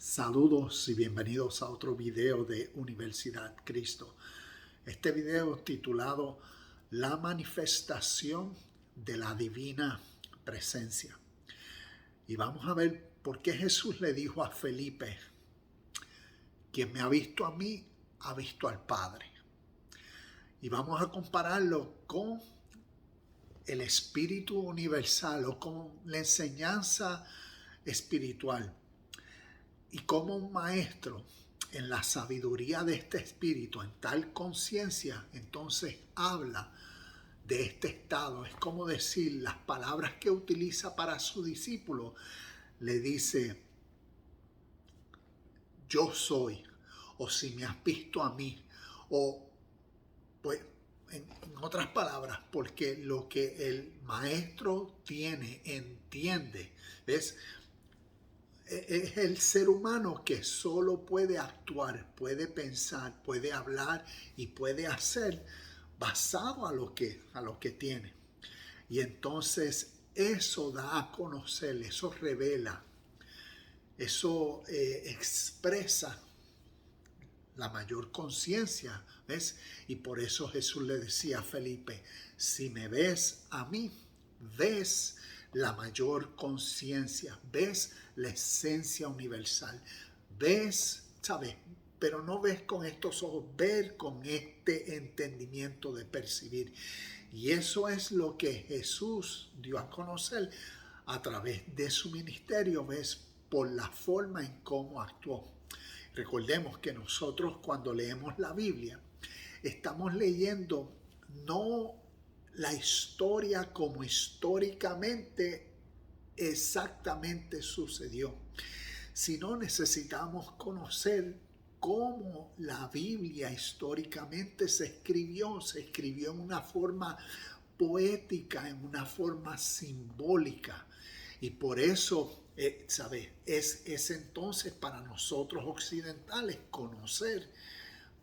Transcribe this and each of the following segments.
Saludos y bienvenidos a otro video de Universidad Cristo. Este video titulado La manifestación de la divina presencia. Y vamos a ver por qué Jesús le dijo a Felipe: quien me ha visto a mí, ha visto al Padre. Y vamos a compararlo con el Espíritu Universal o con la enseñanza espiritual. Y como un maestro en la sabiduría de este espíritu, en tal conciencia, entonces habla de este estado. Es como decir, las palabras que utiliza para su discípulo, le dice: yo soy, o si me has visto a mí, o pues en otras palabras, porque lo que el maestro entiende, ¿ves? Es el ser humano que solo puede actuar, puede pensar, puede hablar y puede hacer basado a lo que tiene. Y entonces eso da a conocer, eso revela, eso expresa la mayor conciencia, ¿ves? Y por eso Jesús le decía a Felipe: si me ves a mí, ves la mayor conciencia, ves la esencia universal, ves, ¿sabes? Pero no ves con estos ojos, ver con este entendimiento de percibir. Y eso es lo que Jesús dio a conocer a través de su ministerio, ¿ves? Por la forma en cómo actuó. Recordemos que nosotros, cuando leemos la Biblia, estamos leyendo no la historia como históricamente exactamente sucedió, sino necesitamos conocer cómo la Biblia históricamente se escribió en una forma poética, en una forma simbólica. Y por eso, ¿sabes? Es entonces para nosotros occidentales conocer,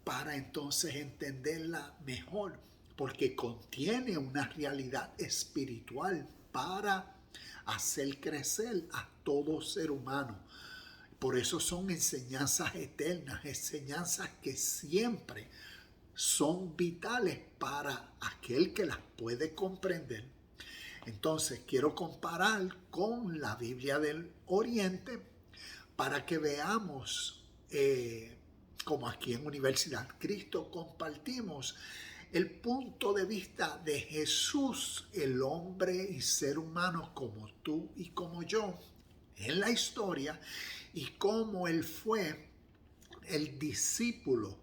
para entonces entenderla mejor, porque contiene una realidad espiritual para hacer crecer a todo ser humano. Por eso son enseñanzas eternas, enseñanzas que siempre son vitales para aquel que las puede comprender. Entonces quiero comparar con la Biblia del Oriente para que veamos, como aquí en Universidad Cristo compartimos el punto de vista de Jesús, el hombre y ser humano como tú y como yo, en la historia, y cómo él fue el discípulo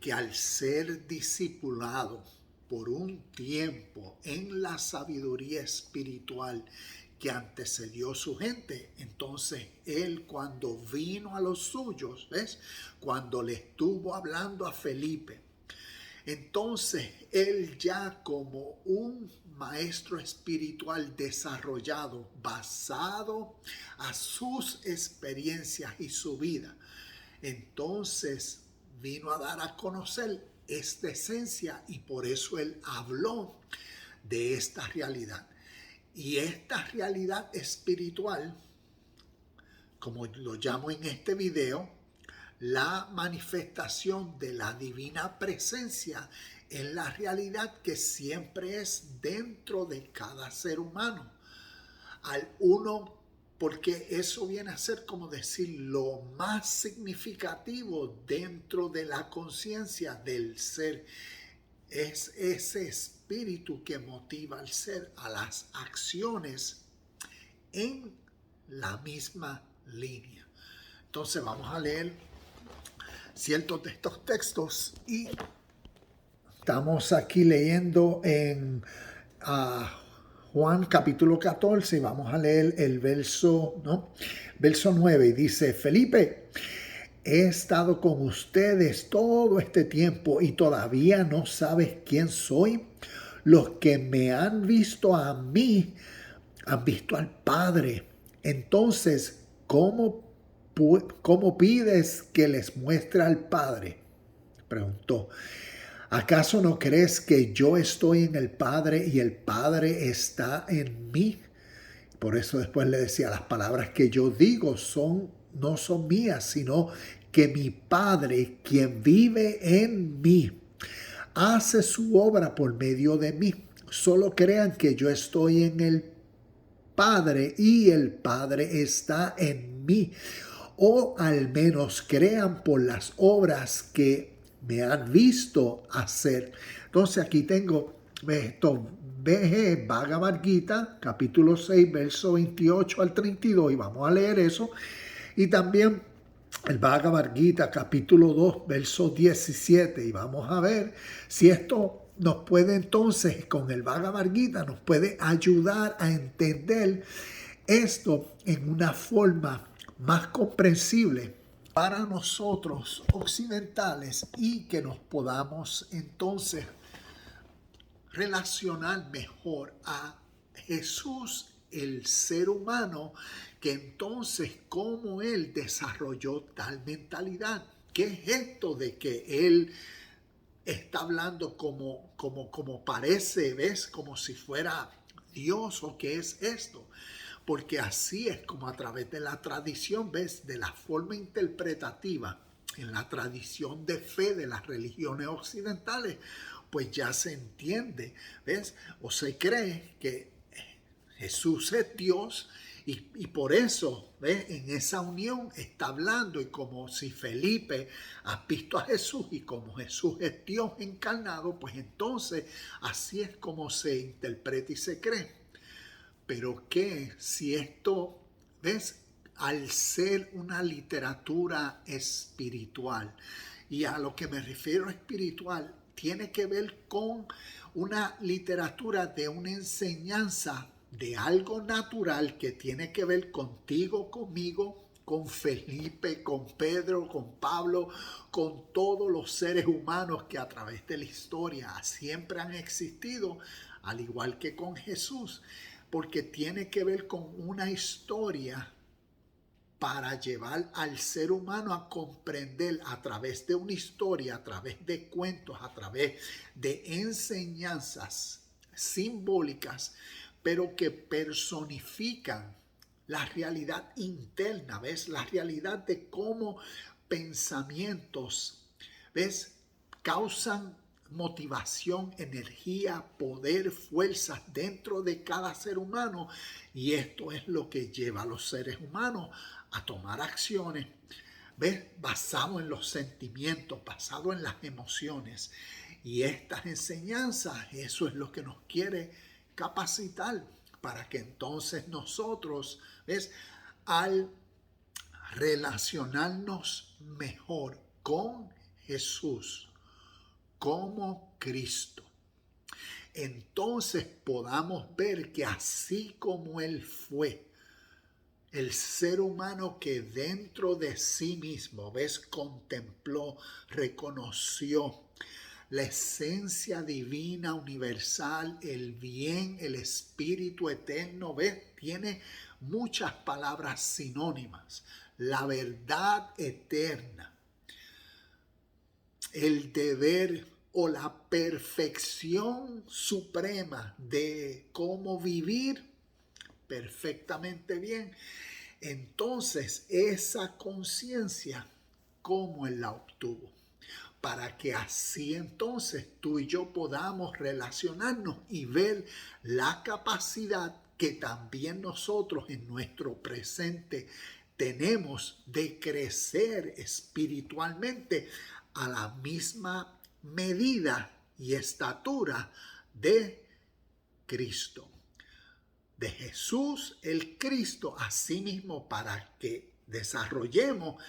que, al ser discipulado por un tiempo en la sabiduría espiritual que antecedió su gente, entonces él, cuando vino a los suyos, ¿ves? Cuando le estuvo hablando a Felipe, entonces él, ya como un maestro espiritual desarrollado, basado a sus experiencias y su vida, entonces vino a dar a conocer esta esencia, y por eso él habló de esta realidad. Y esta realidad espiritual, como lo llamo en este video, la manifestación de la divina presencia en la realidad que siempre es dentro de cada ser humano. Al uno, porque eso viene a ser como decir lo más significativo dentro de la conciencia del ser. Es ese espíritu que motiva al ser a las acciones en la misma línea. Entonces vamos a leer ciertos de estos textos, y estamos aquí leyendo en Juan capítulo 14, y vamos a leer el verso 9, y dice: Felipe, he estado con ustedes todo este tiempo y todavía no sabes quién soy. Los que me han visto a mí han visto al Padre. Entonces, ¿cómo pides que les muestre al Padre?, preguntó. ¿Acaso no crees que yo estoy en el Padre y el Padre está en mí? Por eso después le decía: las palabras que yo digo son no son mías, sino que mi Padre, quien vive en mí, hace su obra por medio de mí. Solo crean que yo estoy en el Padre y el Padre está en mí. O al menos crean por las obras que me han visto hacer. Entonces aquí tengo esto, Bhagavad Gita, capítulo 6, verso 28 al 32, y vamos a leer eso. Y también el Bhagavad Gita, capítulo 2, verso 17, y vamos a ver si esto nos puede entonces, con el Bhagavad Gita, nos puede ayudar a entender esto en una forma más comprensible para nosotros occidentales y que nos podamos entonces relacionar mejor a Jesús, el ser humano, que entonces cómo él desarrolló tal mentalidad. ¿Qué es esto de que él está hablando como parece, ves, como si fuera Dios, o qué es esto? Porque así es como a través de la tradición, ves, de la forma interpretativa, en la tradición de fe de las religiones occidentales, pues ya se entiende, ves, o se cree que Jesús es Dios. Y por eso, ¿ves? En esa unión está hablando, y como si Felipe ha visto a Jesús y como Jesús es Dios encarnado, pues entonces así es como se interpreta y se cree. Pero ¿qué si esto, ves, al ser una literatura espiritual? Y a lo que me refiero espiritual, tiene que ver con una literatura de una enseñanza de algo natural que tiene que ver contigo, conmigo, con Felipe, con Pedro, con Pablo, con todos los seres humanos que a través de la historia siempre han existido, al igual que con Jesús, porque tiene que ver con una historia para llevar al ser humano a comprender a través de una historia, a través de cuentos, a través de enseñanzas simbólicas, pero que personifican la realidad interna, ¿ves? La realidad de cómo pensamientos, ¿ves? Causan motivación, energía, poder, fuerzas dentro de cada ser humano, y esto es lo que lleva a los seres humanos a tomar acciones, ¿ves? Basado en los sentimientos, basado en las emociones. Y estas enseñanzas, eso es lo que nos quiere capacitar para que entonces nosotros, ¿ves? Al relacionarnos mejor con Jesús como Cristo, entonces podamos ver que así como Él fue el ser humano que dentro de sí mismo, ves, contempló, reconoció la esencia divina, universal, el bien, el espíritu eterno, ves, tiene muchas palabras sinónimas. La verdad eterna, el deber o la perfección suprema de cómo vivir perfectamente bien. Entonces, esa conciencia, ¿cómo Él la obtuvo? Para que así entonces tú y yo podamos relacionarnos y ver la capacidad que también nosotros en nuestro presente tenemos de crecer espiritualmente a la misma medida y estatura de Cristo, de Jesús el Cristo, así mismo, para que desarrollemos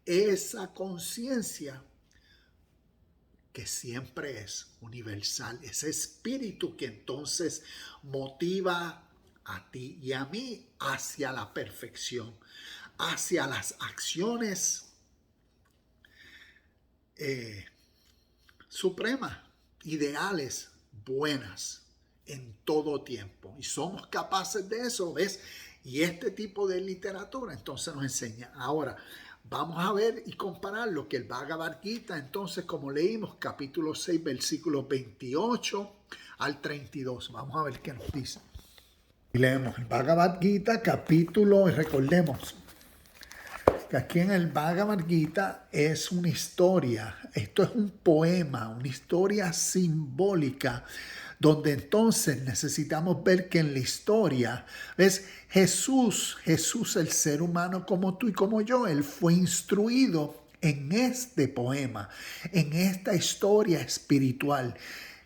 esa conciencia que siempre es universal, ese espíritu que entonces motiva a ti y a mí hacia la perfección, hacia las acciones supremas, ideales, buenas en todo tiempo. Y somos capaces de eso, ¿ves? Y este tipo de literatura entonces nos enseña. Ahora, vamos a ver y comparar lo que el Bhagavad Gita, entonces, como leímos, capítulo 6, versículos 28 al 32. Vamos a ver qué nos dice. Y leemos el Bhagavad Gita, capítulo, recordemos, que aquí en el Bhagavad Gita es una historia, esto es un poema, una historia simbólica, donde entonces necesitamos ver que en la historia, ¿ves? Jesús el ser humano como tú y como yo, él fue instruido en este poema, en esta historia espiritual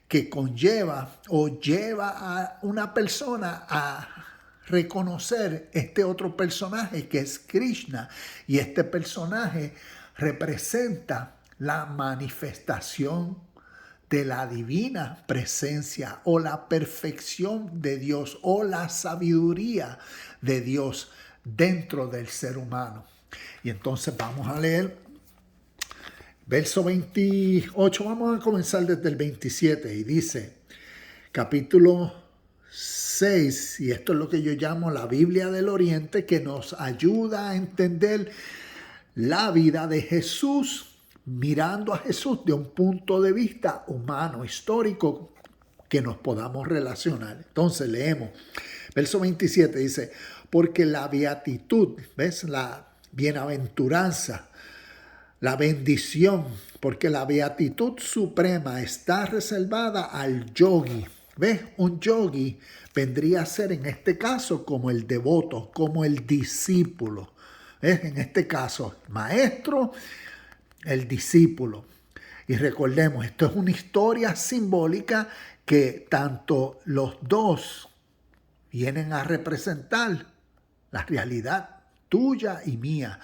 que conlleva o lleva a una persona a reconocer este otro personaje que es Krishna, y este personaje representa la manifestación de la divina presencia o la perfección de Dios o la sabiduría de Dios dentro del ser humano. Y entonces vamos a leer verso 28, vamos a comenzar desde el 27 y dice, capítulo 6, y esto es lo que yo llamo la Biblia del Oriente, que nos ayuda a entender la vida de Jesús, mirando a Jesús de un punto de vista humano, histórico, que nos podamos relacionar. Entonces leemos, verso 27 dice, porque la beatitud, ¿ves? La bienaventuranza, la bendición, porque la beatitud suprema está reservada al yogi. ¿Ves? Un yogi vendría a ser en este caso como el devoto, como el discípulo. ¿Ves? En este caso, maestro, el discípulo. Y recordemos, esto es una historia simbólica que tanto los dos vienen a representar la realidad tuya y mía.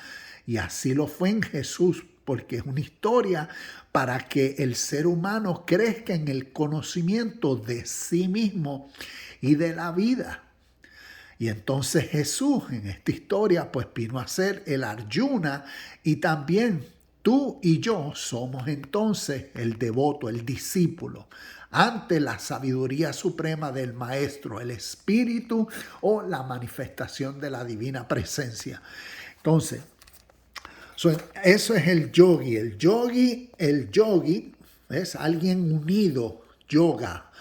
Y así lo fue en Jesús, porque es una historia para que el ser humano crezca en el conocimiento de sí mismo y de la vida. Y entonces Jesús en esta historia pues vino a ser el Arjuna, y también tú y yo somos entonces el devoto, el discípulo, ante la sabiduría suprema del Maestro, el Espíritu o la manifestación de la divina presencia. Entonces, eso es el yogi. El yogi es alguien unido, yoga.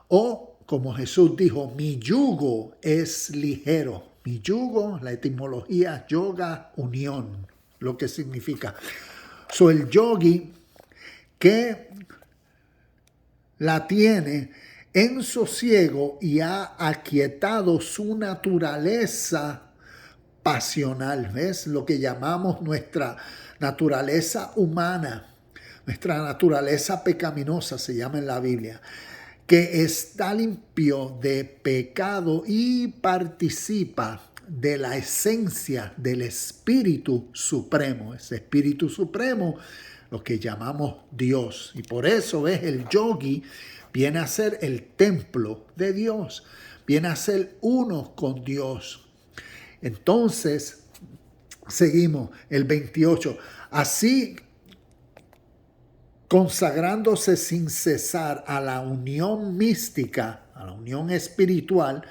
O como Jesús dijo, mi yugo es ligero. Mi yugo, la etimología yoga, unión, lo que significa. El yogi que la tiene en sosiego y ha aquietado su naturaleza pasional, ¿ves? Lo que llamamos nuestra naturaleza humana, nuestra naturaleza pecaminosa se llama en la Biblia, que está limpio de pecado y participa de la esencia del Espíritu Supremo. Ese Espíritu Supremo, lo que llamamos Dios. Y por eso, ¿ves? El yogi viene a ser el templo de Dios, viene a ser uno con Dios. Entonces, seguimos el 28. Así, consagrándose sin cesar a la unión mística, a la unión espiritual,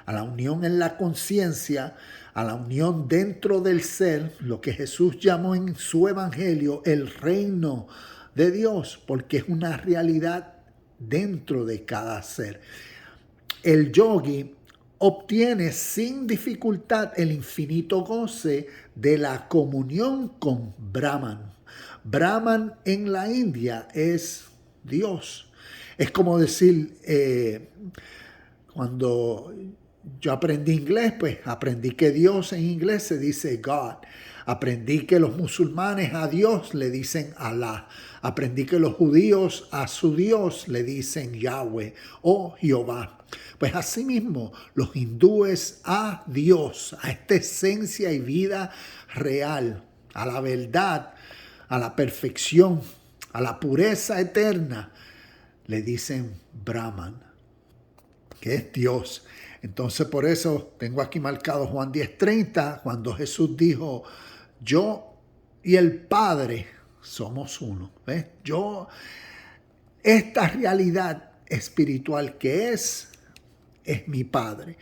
a la unión en la conciencia, a la unión dentro del ser, lo que Jesús llamó en su evangelio el reino de Dios, porque es una realidad dentro de cada ser. El yogi obtiene sin dificultad el infinito goce de la comunión con Brahman. Brahman en la India es Dios. Es como decir, cuando yo aprendí inglés, pues aprendí que Dios en inglés se dice God. Aprendí que los musulmanes a Dios le dicen Allah. Aprendí que los judíos a su Dios le dicen Yahweh o Jehová. Pues asimismo, los hindúes a Dios, a esta esencia y vida real, a la verdad, a la perfección, a la pureza eterna, le dicen Brahman, que es Dios. Entonces por eso tengo aquí marcado Juan 10:30, cuando Jesús dijo, yo y el Padre somos uno. ¿Ves? Esta realidad espiritual que es mi Padre.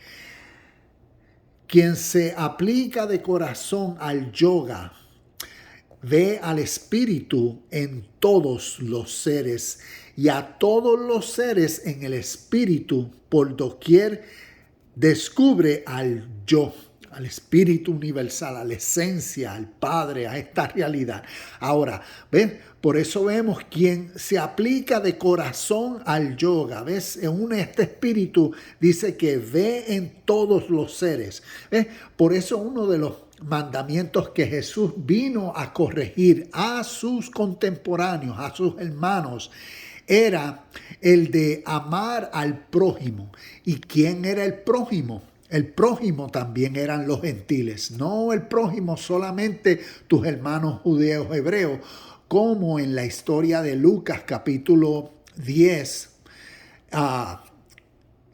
Quien se aplica de corazón al yoga, ve al Espíritu en todos los seres y a todos los seres en el Espíritu por doquier descubre al yo. al espíritu universal, a la esencia, al Padre, a esta realidad. Ahora, ¿ves? Por eso vemos quien se aplica de corazón al yoga, ¿ves? Este espíritu dice que ve en todos los seres, ¿ves? Por eso uno de los mandamientos que Jesús vino a corregir a sus contemporáneos, a sus hermanos, era el de amar al prójimo. ¿Y quién era el prójimo? El prójimo también eran los gentiles, no el prójimo solamente tus hermanos judeos hebreos, como en la historia de Lucas capítulo 10,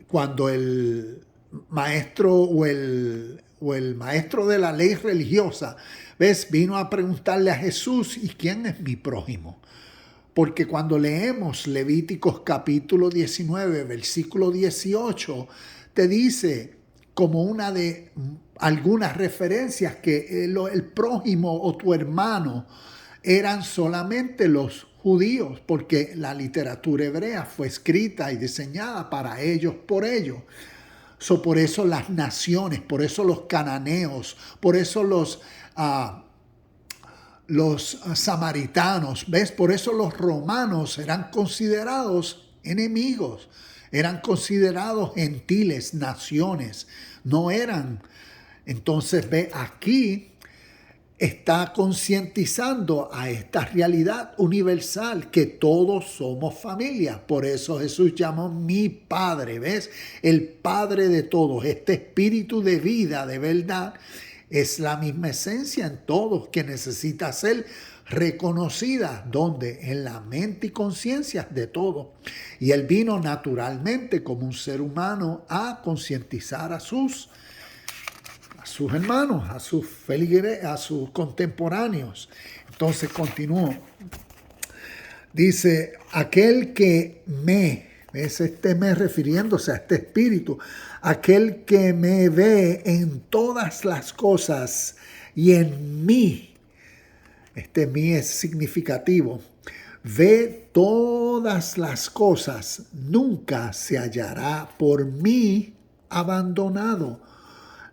cuando el maestro o el maestro de la ley religiosa, ¿ves? Vino a preguntarle a Jesús, ¿y quién es mi prójimo? Porque cuando leemos Levíticos capítulo 19, versículo 18, te dice como una de algunas referencias que el prójimo o tu hermano eran solamente los judíos, porque la literatura hebrea fue escrita y diseñada para ellos, por ellos. Por eso las naciones, por eso los cananeos, por eso los samaritanos, ¿ves? Por eso los romanos eran considerados enemigos, eran considerados gentiles, naciones, no eran. Entonces, ve, aquí está concientizando a esta realidad universal que todos somos familia. Por eso Jesús llamó mi Padre, ¿ves? El Padre de todos, este espíritu de vida, de verdad, es la misma esencia en todos que necesita ser reconocida, donde en la mente y conciencia de todos. Y Él vino naturalmente como un ser humano a concientizar a sus hermanos, a sus feligreses, a sus contemporáneos. Entonces continuó. Dice, aquel que es este me refiriéndose a este espíritu, aquel que me ve en todas las cosas y en mí, este mí es significativo, ve todas las cosas, nunca se hallará por mí abandonado,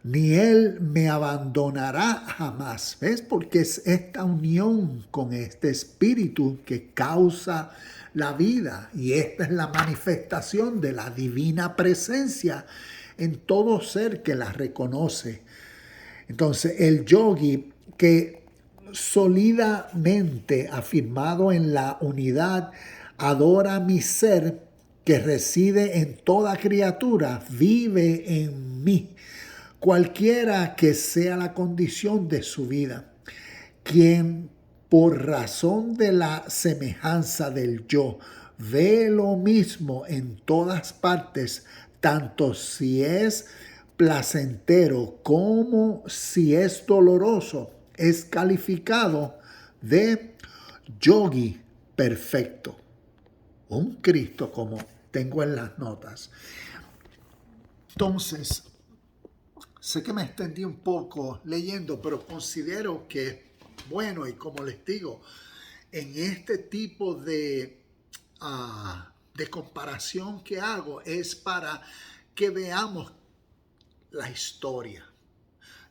ni Él me abandonará jamás. ¿Ves? Porque es esta unión con este espíritu que causa la vida. Y esta es la manifestación de la divina presencia en todo ser que la reconoce. Entonces, el yogi que sólidamente afirmado en la unidad adora mi ser que reside en toda criatura, vive en mí. Cualquiera que sea la condición de su vida, quien por razón de la semejanza del yo ve lo mismo en todas partes, tanto si es placentero como si es doloroso, es calificado de yogi perfecto. Un Cristo, como tengo en las notas. Entonces, sé que me extendí un poco leyendo, pero considero que, bueno, y como les digo, en este tipo de comparación que hago es para que veamos la historia.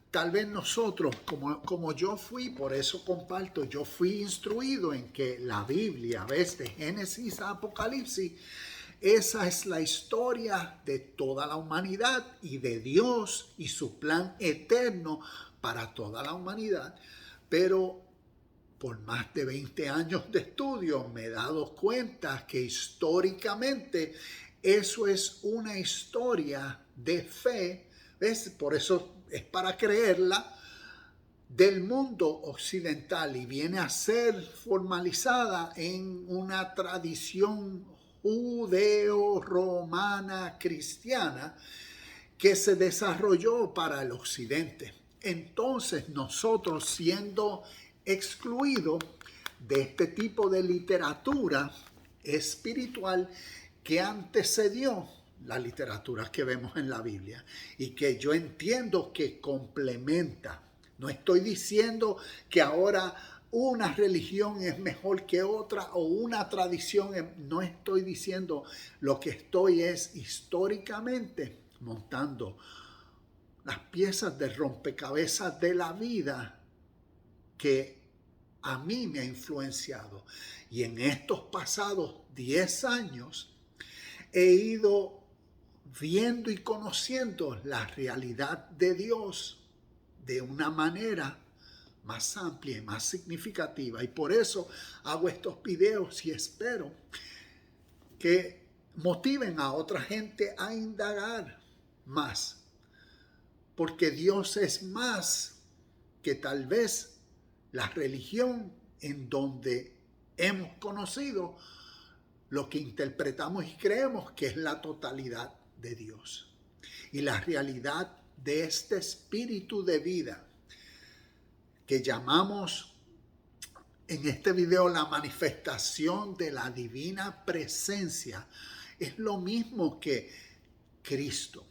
Tal vez nosotros, como yo fui, por eso comparto, yo fui instruido en que la Biblia, ves, de Génesis a Apocalipsis, esa es la historia de toda la humanidad y de Dios y su plan eterno para toda la humanidad. Pero por más de 20 años de estudio me he dado cuenta que históricamente eso es una historia de fe. ¿Ves? Por eso es para creerla, del mundo occidental y viene a ser formalizada en una tradición judeo-romana cristiana que se desarrolló para el occidente. Entonces nosotros, siendo excluidos de este tipo de literatura espiritual que antecedió la literatura que vemos en la Biblia y que yo entiendo que complementa. No estoy diciendo que ahora una religión es mejor que otra o una tradición, no estoy diciendo, lo que estoy es históricamente montando las piezas del rompecabezas de la vida que a mí me ha influenciado. Y en estos pasados 10 años he ido viendo y conociendo la realidad de Dios de una manera más amplia y más significativa. Y por eso hago estos videos y espero que motiven a otra gente a indagar más. Porque Dios es más que tal vez la religión en donde hemos conocido lo que interpretamos y creemos que es la totalidad de Dios. Y la realidad de este espíritu de vida que llamamos en este video la manifestación de la divina presencia es lo mismo que Cristo.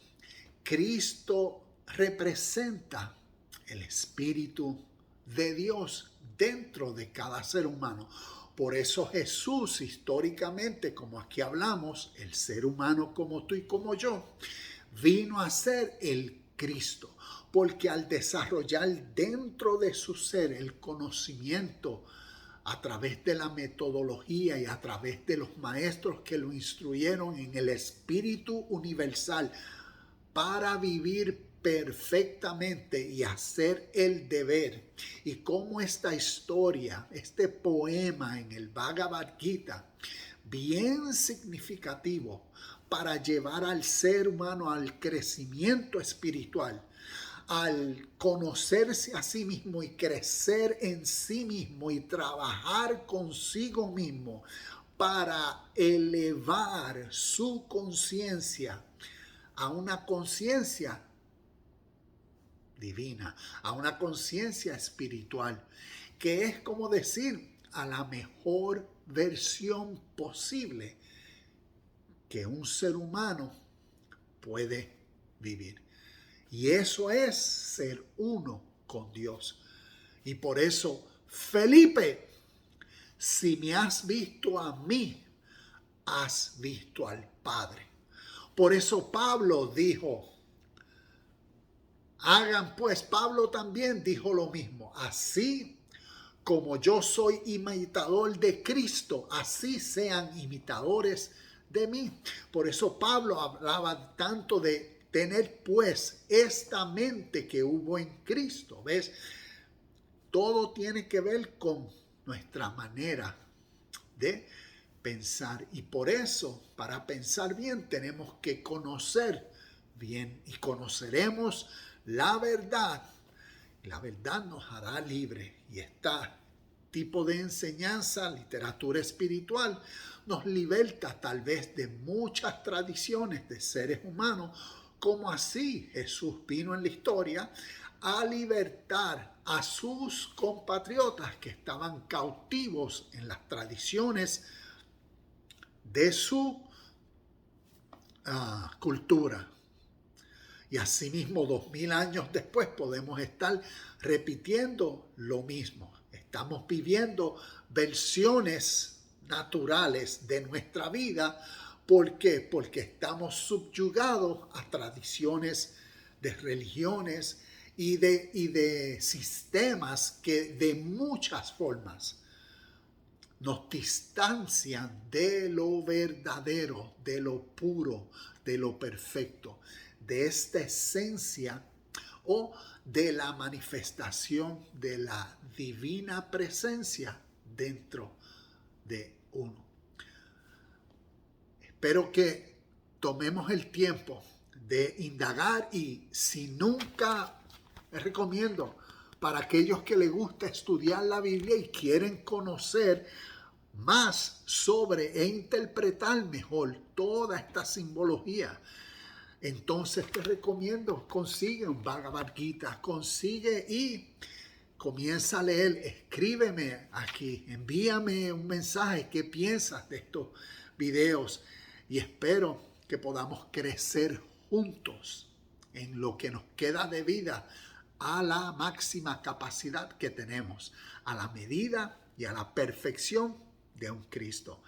Cristo representa el espíritu de Dios dentro de cada ser humano. Por eso Jesús, históricamente, como aquí hablamos, el ser humano como tú y como yo, vino a ser el Cristo. Porque al desarrollar dentro de su ser el conocimiento a través de la metodología y a través de los maestros que lo instruyeron en el espíritu universal para vivir perfectamente y hacer el deber. Y cómo esta historia, este poema en el Bhagavad Gita, bien significativo para llevar al ser humano al crecimiento espiritual, al conocerse a sí mismo y crecer en sí mismo y trabajar consigo mismo para elevar su conciencia a una conciencia divina, a una conciencia espiritual, que es como decir a la mejor versión posible que un ser humano puede vivir. Y eso es ser uno con Dios. Y por eso, Felipe, si me has visto a mí, has visto al Padre. Por eso Pablo dijo, hagan pues, Pablo también dijo lo mismo, así como yo soy imitador de Cristo, así sean imitadores de mí. Por eso Pablo hablaba tanto de tener pues esta mente que hubo en Cristo. ¿Ves? Todo tiene que ver con nuestra manera de pensar. Y por eso, para pensar bien, tenemos que conocer bien. Y conoceremos la verdad. La verdad nos hará libre. Y este tipo de enseñanza, literatura espiritual, nos liberta tal vez de muchas tradiciones de seres humanos, como así Jesús vino en la historia a libertar a sus compatriotas que estaban cautivos en las tradiciones de su cultura. Y asimismo, 2000 años después podemos estar repitiendo lo mismo. Estamos viviendo versiones naturales de nuestra vida. ¿Por qué? Porque estamos subyugados a tradiciones de religiones y de sistemas que de muchas formas nos distancian de lo verdadero, de lo puro, de lo perfecto, de esta esencia o de la manifestación de la divina presencia dentro de uno. Espero que tomemos el tiempo de indagar y si nunca, les recomiendo para aquellos que les gusta estudiar la Biblia y quieren conocer más sobre e interpretar mejor toda esta simbología, entonces te recomiendo, consigue un Bhagavad Gita, consigue y comienza a leer, escríbeme aquí, envíame un mensaje, qué piensas de estos videos y espero que podamos crecer juntos en lo que nos queda de vida a la máxima capacidad que tenemos, a la medida y a la perfección de un Cristo.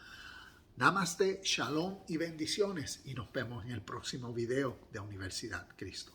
Namaste, shalom y bendiciones y nos vemos en el próximo video de Universidad Cristo.